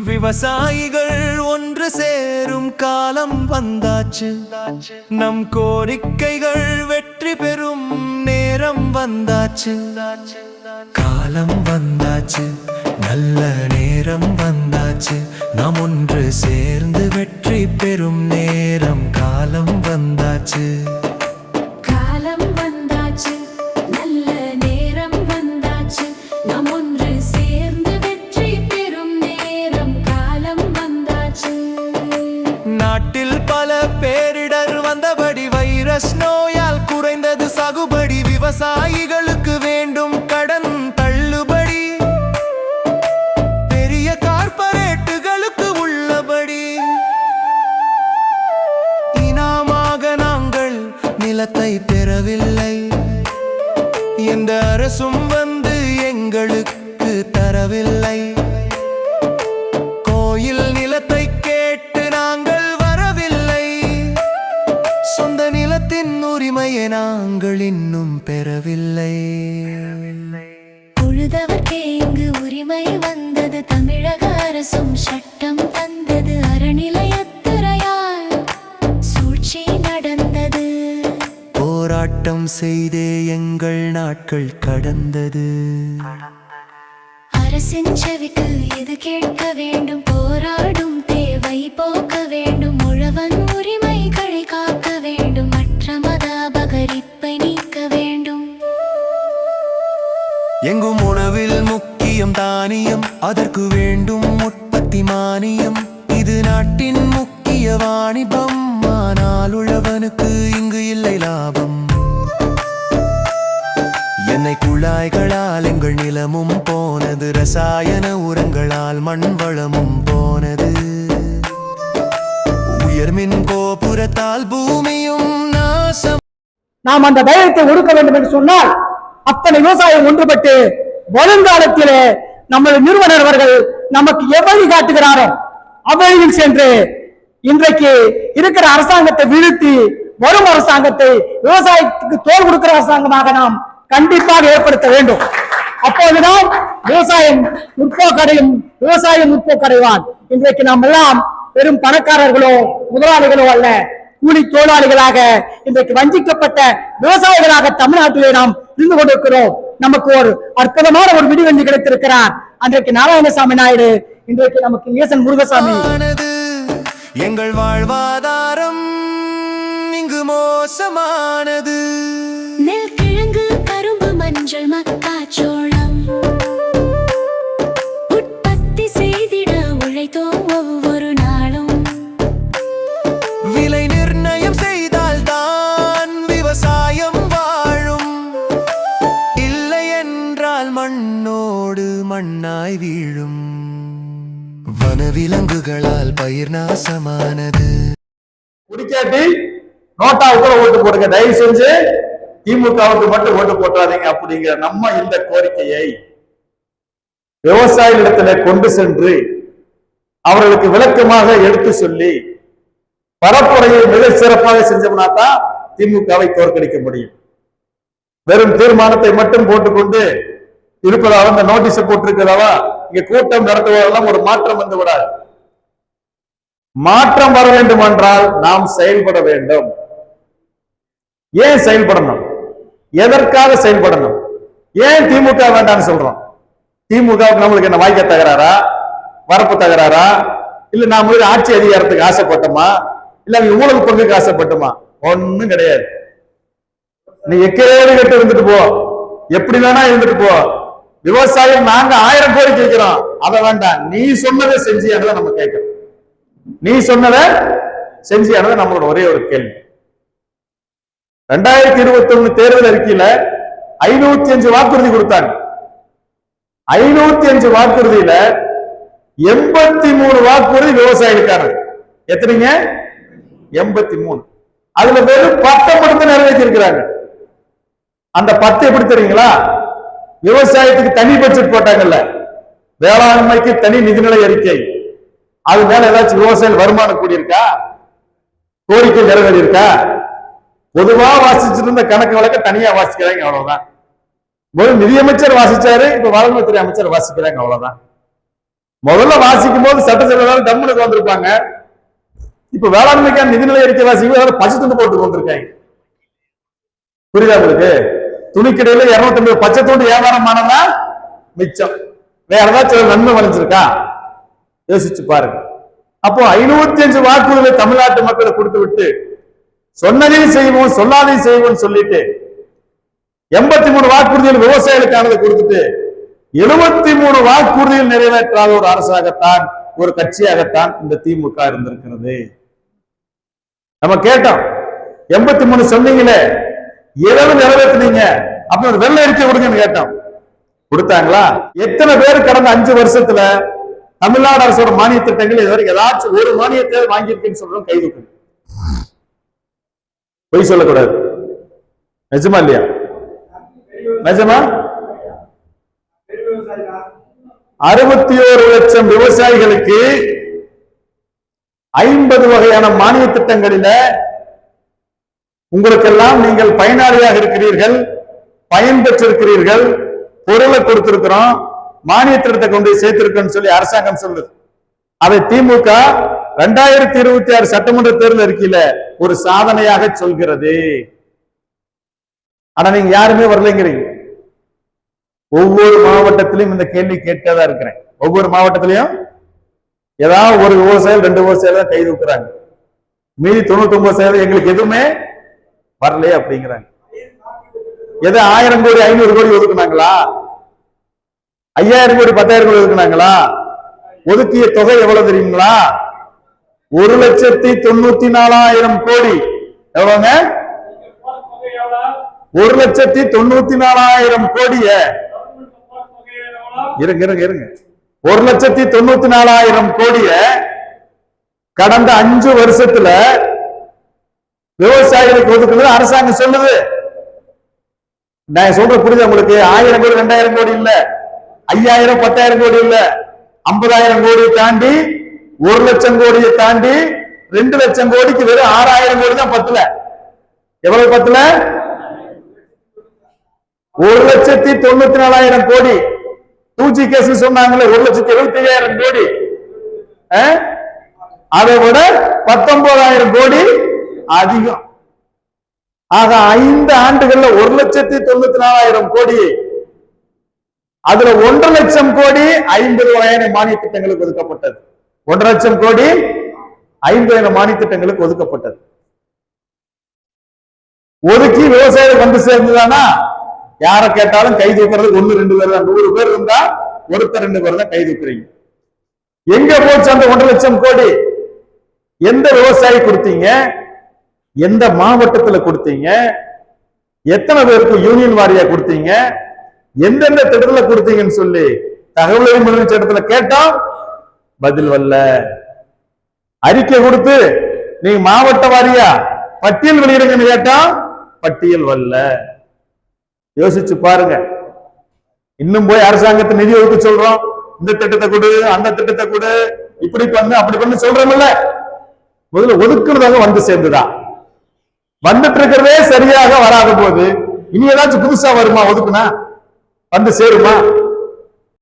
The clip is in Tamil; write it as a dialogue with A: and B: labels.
A: விவசாயிகள் ஒன்று சேரும் காலம் வந்தாச்சு. நம் கோரிக்கைகள் வெற்றி பெறும் நேரம் வந்தாச்சு. காலம் வந்தாச்சு, நல்ல நேரம் வந்தாச்சு. நாம் ஒன்று சேர்ந்து வெற்றி பெறும் நேரம் காலம் வந்தாச்சு.
B: காலம் வந்தாச்சு, நல்ல நேரம் வந்தாச்சு. நாம் ஒன்று சேர்ந்து வெற்றி பெறும் நேரம் காலம் வந்தாச்சு.
A: நாட்டில் பல பேரிடர் வந்தபடி, வைரஸ் நோயால் குறைந்தது சாகுபடி. விவசாயிகளுக்கு வேண்டும் கடன் தள்ளுபடி, பெரிய கார்ப்பரேட்டுகளுக்கு உள்ளபடி. இனாமாக நாங்கள் நிலத்தை பெறவில்லை, எந்த அரசும் வந்து எங்களுக்கு தரவில்லை. கோயில் நிலத்தை கேட்டு நாங்கள் வரவில்லை, சொந்த நிலத்தின் உரிமையை நாங்கள் இன்னும் பெறவில்லை.
B: உழுதவர்க்கே இங்கு உரிமை வந்தது, தமிழக அரசும் சட்டம் தந்தது. அறநிலையத்துறையால் சூழ்ச்சி நடந்தது,
A: போராட்டம் செய்தே எங்கள் நாட்கள் கடந்தது.
B: அரசின் செவிக்கு இது கேட்க வேண்டும், போராடும் தேவை போக்க வேண்டும். உழவன் உரிமைகளை காக்க வேண்டும், மற்ற மத அபகரிப்பை நீக்க வேண்டும்.
A: எங்கும் உணவில் முக்கியம் தானியம், அதற்கு வேண்டும் உற்பத்தி மானியம். இது நாட்டின் முக்கிய வாணிபம், ஆனால் உழவனுக்கு இங்கு இல்லை லாபம். எண்ணெய் குழாய்களால் எங்கள் நிலமும் போனது, ரசாயன உரங்களால் மண் வளமும் போனது. உயர்மின் கோபுரத்தால் பூமியும் நாசம்.
C: நாம் அந்த தைரியத்தை ஒடுக்க வேண்டும் என்று சொன்னால், அத்தனை விவசாயம் ஒன்றுபட்டு வருங்காலத்திலே நம்முடைய நிறுவனர் அவர்கள் நமக்கு எவ்வளவு காட்டுகிறாரோ அவ்வழியில் சென்று இன்றைக்கு இருக்கிற அரசாங்கத்தை வீழ்த்தி வரும் அரசாங்கத்தை விவசாயத்துக்கு தோல் கொடுக்கிற அரசாங்கமாக நாம் கண்டிப்பாக ஏற்படுத்த வேண்டும். அப்போதுதான் விவசாயம் முற்போக்கடையும், விவசாயம் முற்போக்கடைவான். இன்றைக்கு நாம் எல்லாம் பெரும் பணக்காரர்களோ முதலாளிகளோ அல்ல, கூலி தொழிலாளிகளாக இன்றைக்கு வஞ்சிக்கப்பட்ட விவசாயிகளாக தமிழ்நாட்டிலே நாம் இருந்து கொண்டிருக்கிறோம். நமக்கு ஒரு அற்புதமான ஒரு விடிவெள்ளி கிடைத்திருக்கிறார் அன்றைக்கு நாராயணசாமி நாயுடு, இன்றைக்கு நமக்கு ஈசன் முருகசாமி.
A: எங்கள் வாழ்வாதாரம் இங்கு மோசமானது.
B: நெல், கிழங்கு, கரும்பு, மஞ்சள், மக்காச்சோளம் உற்பத்தி செய்திட உழைத்தோம் ஒவ்வொரு நாளும்.
A: விலை நிர்ணயம் செய்தால் தான் விவசாயம் வாழும், இல்லை என்றால் மண்ணோடு மண்ணாய் வீழும். வனவிலங்குகளால் பயிர் நாசமானது.
D: குடிக்காட்டி நோட்டாவுக்கு ஓட்டு போடுங்க, தயவு செஞ்சு திமுகவுக்கு மட்டும் ஓட்டு போட்டாதீங்க அப்படிங்கிற நம்ம இந்த கோரிக்கையை விவசாயிகளிடத்துல கொண்டு சென்று அவர்களுக்கு விளக்கமாக எடுத்து சொல்லி பரப்புரையை மிக சிறப்பாக செஞ்சோம்னா தான் திமுகவை தோற்கடிக்க முடியும். வெறும் தீர்மானத்தை மட்டும் போட்டுக்கொண்டு இருப்பதாக இந்த நோட்டீஸ் போட்டிருக்கிறதா, இங்க கூட்டம் நடத்துவதெல்லாம் ஒரு மாற்றம் வந்து விடாது. மாற்றம் வர வேண்டும் என்றால் நாம் செயல்பட வேண்டும். ஏன் செயல்படணும்? எதற்காக செயல்படணும்? ஏன் திமுக வேண்டாம்னு சொல்றோம்? திமுக நம்மளுக்கு என்ன வாய்க்க தகராறா, வரப்பு தகராறா, இல்ல நாம ஆட்சி அதிகாரத்துக்கு ஆசைப்பட்டோமா, இல்ல ஊழல் பங்குக்கு ஆசைப்பட்டோமா? ஒண்ணும் கிடையாது. நீ எக்கேடு கட்டு இருந்துட்டு போ, எப்படி வேணா இருந்துட்டு போ. விவசாயம் நாங்க 1000 கோரிக்கை கேட்கிறோம், அதை வேண்டாம், நீ சொன்னதை செஞ்சியானதை நம்ம கேட்கிறோம். நீ சொன்னதை செஞ்சியானதை நம்மளோட ஒரே ஒரு கேள்வி. 2021 தேர்தல் அறிக்கையில 505 வாக்குறுதி கொடுத்தாங்க. 505 வாக்குறுதியில 83 வாக்குறுதி விவசாயிகளுக்கானது. எத்தனைங்க? 83. அதுல வெறும் 10 மட்டும் நிறைவேற்றி இருக்கிறாங்க. அந்த 10 எப்படி தெரியுங்களா? விவசாயத்துக்கு தனி பட்ஜெட் போட்டாங்கல்ல, வேளாண்மைக்கு தனி நிதிநிலை அறிக்கை, அது மேல ஏதாச்சும் விவசாயிகள் வருமானம் கூடியிருக்கா? கோரிக்கை நிறைவேறி இருக்கா? பொதுவா வாசிச்சுட்டு இருந்த கணக்கு வழக்க தனியா வாசிக்கிறாங்க, அவ்வளவுதான். நிதியமைச்சர் வாசிச்சாரு, இப்ப வேளாண்மைத்துறை அமைச்சர் வாசிக்கிறாங்க, அவ்வளவுதான். முதல்ல வாசிக்கும் போது சட்டசபை டம்முனுக்கு வந்திருப்பாங்க. இப்ப வேளாண்மைக்கான நிதிநிலை அறிக்கை வாசிக்கும் பச்சை துண்டு போட்டு வந்திருக்காங்க. புரியுதா உங்களுக்கு? துணிக்கடையில 250 பச்சை துண்டு வியாபாரமானதா மிச்சம். வேற ஏதாச்சும் நன்மை வளைஞ்சிருக்கா? யோசிச்சு பாருங்க. அப்போ 505 வாக்குறுதிகளை தமிழ்நாட்டு மக்களை கொடுத்து விட்டு சொன்னதையும் செய்வோம் சொல்லாதையும் செய்வோம் சொல்லிட்டு 83 வாக்குறுதிகள் விவசாயிகளுக்கானதை கொடுத்துட்டு 73 வாக்குறுதிகள் நிறைவேற்றாத ஒரு அரசாகத்தான் ஒரு கட்சியாகத்தான் இந்த திமுக இருந்திருக்கிறது. நம்ம கேட்டோம் 83 சொன்னீங்களே எதாவது நிறைவேற்றினீங்க அப்ப ஒரு வெள்ளை அறிக்கை கொடுங்கன்னு கேட்டோம். கொடுத்தாங்களா? எத்தனை பேர் கடந்த 5 வருஷத்துல தமிழ்நாடு அரசோட மானிய திட்டங்கள் இதுவரைக்கும் ஏதாச்சும் ஒரு மானியத்தை வாங்கியிருக்குன்னு சொல்றோம்? கை தூக்கு. பொய் சொல்லக்கூடாது. நிஜமா இல்லையா? நிஜமா? 61 லட்சம் விவசாயிகளுக்கு 50 வகையான மானிய திட்டங்களில உங்களுக்கெல்லாம் நீங்கள் பயனாளியாக இருக்கிறீர்கள், பயன் பெற்றிருக்கிறீர்கள், பொருளை கொடுத்திருக்கிறோம், மானிய திட்டத்தை கொண்டு சேர்த்திருக்கோம் சொல்லி அரசாங்கம் சொல்லுது. அதை திமுக 2026 சட்டமன்ற தேர்தல் அறிக்கையில ஒரு சாதனையாக சொல்கிறது. ஆனா நீங்க யாருமே வரலைங்கிறீங்க. ஒவ்வொரு மாவட்டத்திலையும் இந்த கேள்வி கேட்டதா இருக்கிறேன். ஒவ்வொரு மாவட்டத்திலையும் ஏதாவது ஒரு விவசாயம் 2 விவசாயம் தான் கை தூக்குறாங்க. மீதி 99% எங்களுக்கு எதுவுமே வரலையே அப்படிங்கிறாங்க. எது 1000 கோடி 500 கோடி ஒதுக்குனாங்களா? 5000 கோடி 10,000 கோடி ஒதுக்குனாங்களா? ஒதுக்கிய தொகை எவ்வளவு தெரியுங்களா? 1,94,000 கோடி. எவ்வளவுங்க? 1,94,000 கோடிய இருங்க 1,94,000 கோடிய கடந்த 5 வருஷத்துல விவசாயிகளுக்கு ஒதுக்குறது அரசாங்கம் சொல்லுது. நான் சொல்ற புரியுது உங்களுக்கு? 1000 கோடி 2000 கோடி இல்ல, 5000 10,000 கோடி இல்ல, 50,000 கோடியை தாண்டி 1 லட்சம் கோடியை தாண்டி 2 லட்சம் கோடிக்கு வெறும் 6,000 கோடி தான் பத்தல. எவ்வளவு பத்தல? 1,94,000 கோடி. 2G கேஸ் சொன்னாங்களே 1,75,000 கோடி. அதை விட 19,000 கோடி அதிகம். ஆக 5 ஆண்டுகள்ல 1,94,000 கோடி. அதுல 1.5 லட்சம் கோடி 50 வகையான மானிய திட்டங்களுக்கு ஒதுக்கப்பட்டது. 1.5 லட்சம் கோடி 50 வகையான மானிய திட்டங்களுக்கு ஒதுக்கப்பட்டது. ஒதுக்கி விவசாயிகள் வந்து சேர்ந்துதானா? யார கேட்டாலும் கை தூக்குறது 1-2 பேர் தான். 100 பேர் இருந்தா ஒருத்தர் 2 பேர் தான் கை தூக்குறீங்க. எங்க போச்சு அந்த 1.5 லட்சம் கோடி? எந்த விவசாயி கொடுத்தீங்க? எந்த மாவட்டத்துல கொடுத்தீங்க? எத்தனை பேருக்கு யூனியன் வாரியா கொடுத்தீங்க? எந்தெந்த திட்டத்துல கொடுத்தீங்கன்னு சொல்லி தகவல் அறிமுறை சட்டத்துல கேட்டோம், பதில் வரல. அறிக்கை கொடுத்து நீங்க மாவட்ட வாரியா பட்டியல் வெளியிடுங்கன்னு கேட்டா பட்டியல் வரல. யோசிச்சு பாருங்க. இன்னும் போய் அரசாங்கத்தை நிதி ஒதுக்க சொல்றோம், இந்த திட்டத்தை கொடு அந்த திட்டத்தை கொடு, இப்படி பண்ணு அப்படி பண்ணு சொல்றோம்ல. முதல்ல ஒதுக்குறதாக வந்து சேர்ந்துதான். வந்துட்டு இருக்கிறதே சரியாக வராத போது இனி ஏதாச்சும் புதுசா வருமா? ஒதுக்குனா வந்து சேருமா?